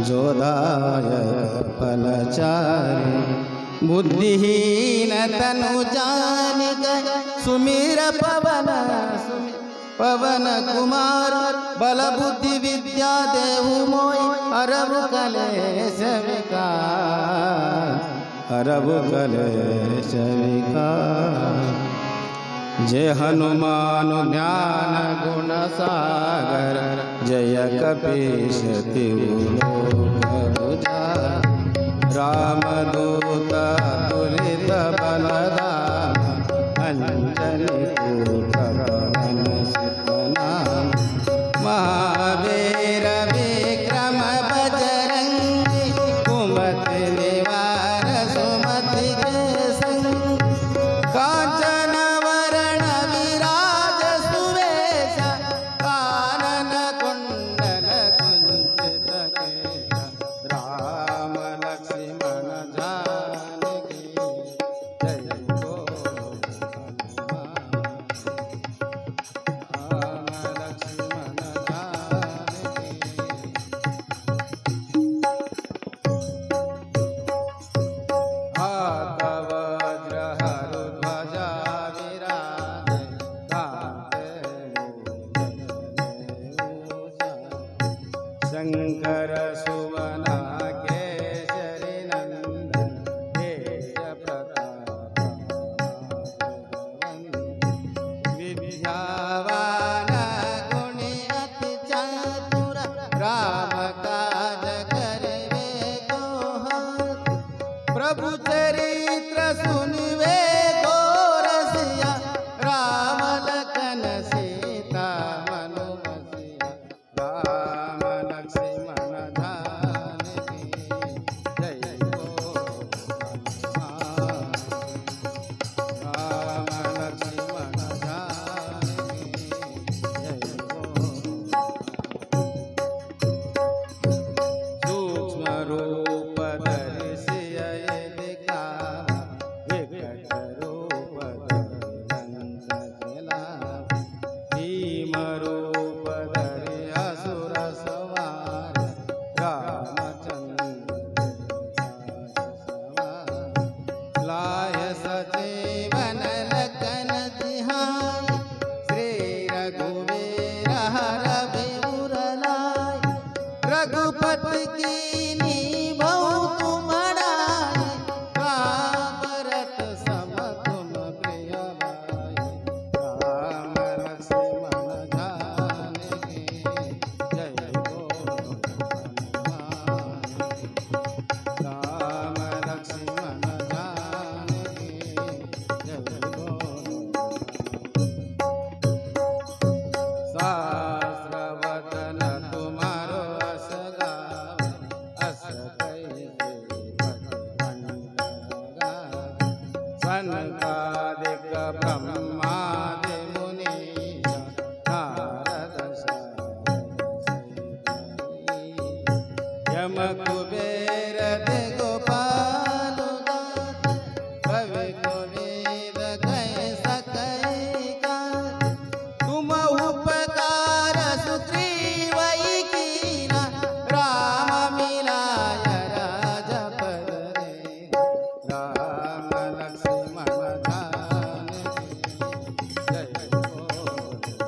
जोदायक फलचारी बुद्धिहीन तनु जानिक सुमिर पवन कुमार बल बुद्धि विद्या देहु मोय अरब कलेश विकार अरब कलेश विकार। जय हनुमान ज्ञान गुण सागर जय कपीश तिहु लोक उजागर। रामदूत तुलित बलधाम अंजनी पुत्र पवन सुत नाम। महावीर विक्रम बजरंगी कुमति निवार सुमति के संग। कांचन वरण विराज सुवेश कानन कुंडल कुंचित केश। राम लक्ष्मण जानकी जय बोलो हनुमान। राम लक्ष्मण जानकी हाथ वज्र हरु ध्वजा विराजे कांते मूषधे। शंकर सुवन केसरी नंदन तेज प्रताप विद्यावान गुणी अति चातुर राम काज करिवे को हाथ। प्रभु चरित्र सुनिवे को रसिया राम लखन सीता मनु बसिया। राम लक्ष्मण जानकी जय बोलो हनुमान। राम लक्ष्मण जानकी जय बोलो। सूक्ष्म रूप धरि सिय दिखावा विकट रूप धरि लंक जलावा। भीम रूप धरि असुर संहार रामचंद्र सवार। लाय सजीवन लखन जिहाय श्री रघुवीर हर विपुर लाय। रघुपति कीन्ही बहुत बड़ाई राम भरत सम तुम प्रिय भाई। राम लक्ष्मण जानकी जय बोलो हनुमान। राम लक्ष्मण जानकी जय बोलो। सहस्रवदन तुम्हारो अस गावे अस कैसे गावे। सनकादिक ब्रह्मादि मुनीश नारद शारद सहित यम कुबेर दिगपाल दात। कवि कोविद कह सकै गात। तुम उपकार सुग्रीवै कीना राम मिलाय राजपद दीना। राम लक्ष्मण जानकी जय बोलो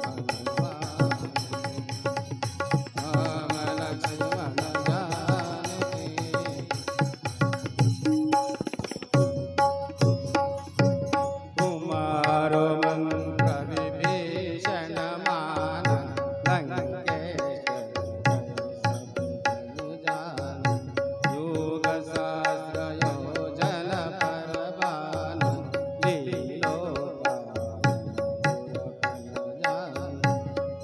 हनुमान। राम लक्ष्मण जानकी कुमारो मंत्र विभीषण मान। लंकेश्वर भय सब जग जान। योग सहस्र योजन पर भान। लीलोतान जान।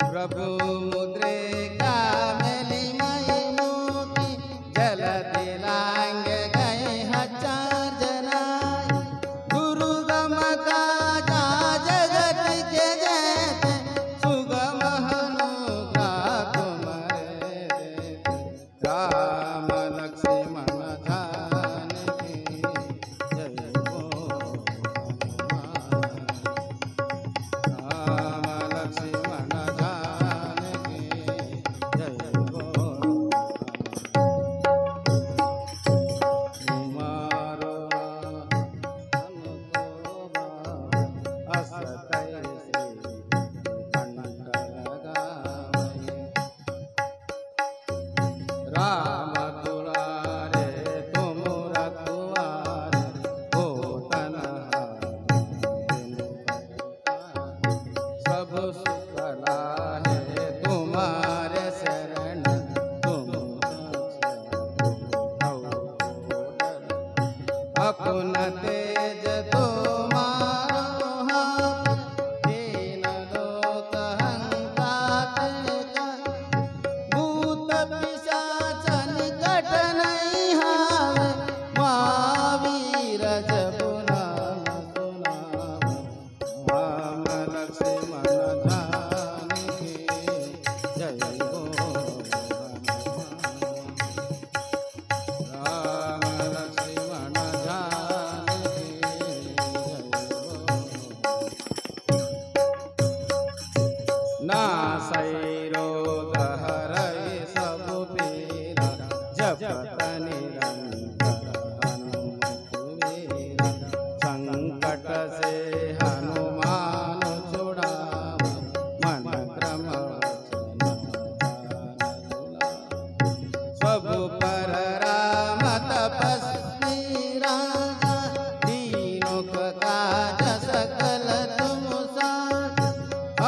प्रभु मुद्रिका मेली मई मोती। जलधि लांग गए हजार जनाय। दुर्गम काजा जगत के जेते। सुगम अनुग्रह तुम्हारे देते। राम लक्ष्मण जानकी जय बोलो हनुमान। राम लक्ष्मण जानकी जय बोलो। राम दुलारे तुम रखवारे हो तनहारी सब सुख लाहे तुम्हारे शरण तुम अपना तेज तुम्हारो हाथ दीन लोक हंताते भूत पिशाच निकट नहीं हावे महावीर जब नाम सुनावे राम लक्ष्मण जानकी जय बोलो राम लक्ष्मण जानकी जय बोलो नासै रोग हरै सब पीरा जपत निरंतर हनुमत वीरा संकट से हनुमान छुड़ावे मन क्रम वचन सब पर राम तपस्वी राजा दीनों का काज सकल तुम साथ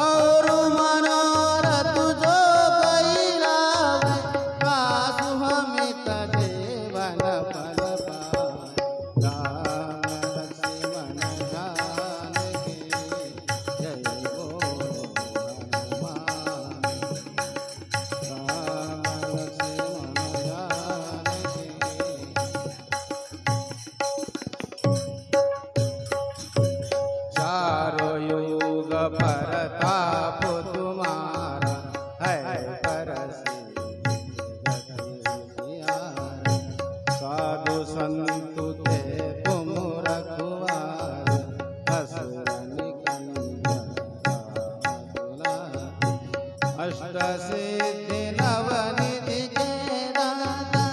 और मनोरथ जो कोई लावे कासु हमित जीवन फल पावे राम लक्ष्मण जानकी जय बोलो हनुमान राम लक्ष्मण जानकी चारों युग परताप तुम्हारा है परसिद्धियारा साधु संतु थे तुम रखवारे असुर निकंदन अष्ट सिद्धि नवनिधि के दाता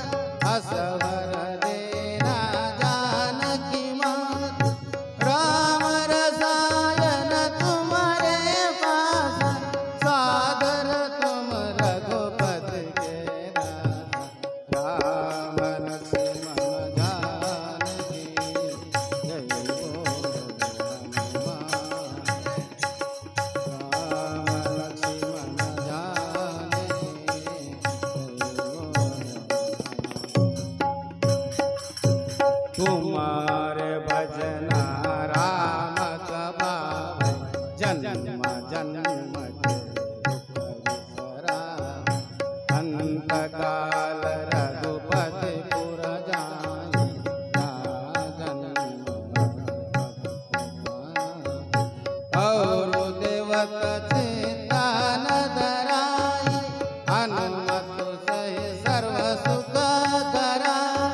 असवर देना जानकी मात राम रसायन तुम्हारे पास सादर तुम रघुपति के दाता राम लक्ष्मण जानकी जय बोलो हनुमान राम लक्ष्मण जानकी जय बोलो तुम्हारे भजना राम कबावे जन्म जन्म के दुख विसरावे अंत काल रघुपति पुर जाई राजन और देवत चित्तान धराई हनुमत सहि सर्व सुख कराई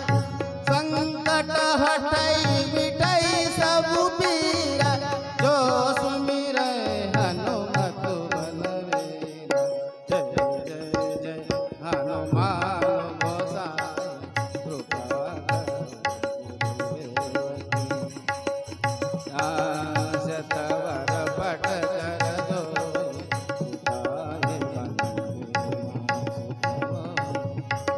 संकट हटई मिटई सब पीरा जो सुमिरै हनुमत बलवीरा जय जय जय हनुमान गोसाई कृपा शतवर पट कर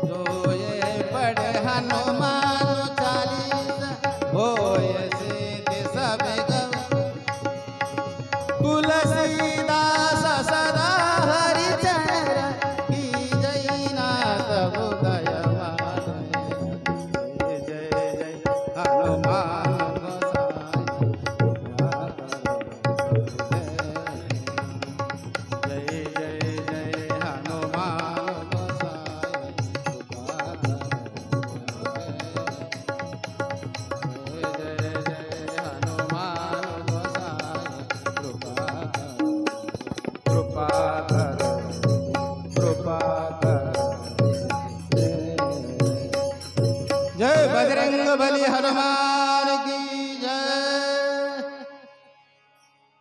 जो ये पढ़े हनुमान चालीसा होय सिद्धि सब गम तुलसीदास सदा हरिचरण की जय नाथ बुदय जय जय जय हनुमान गोसाई जय जय जय हनुमान गोसाई जय बजरंग बली हनुमान।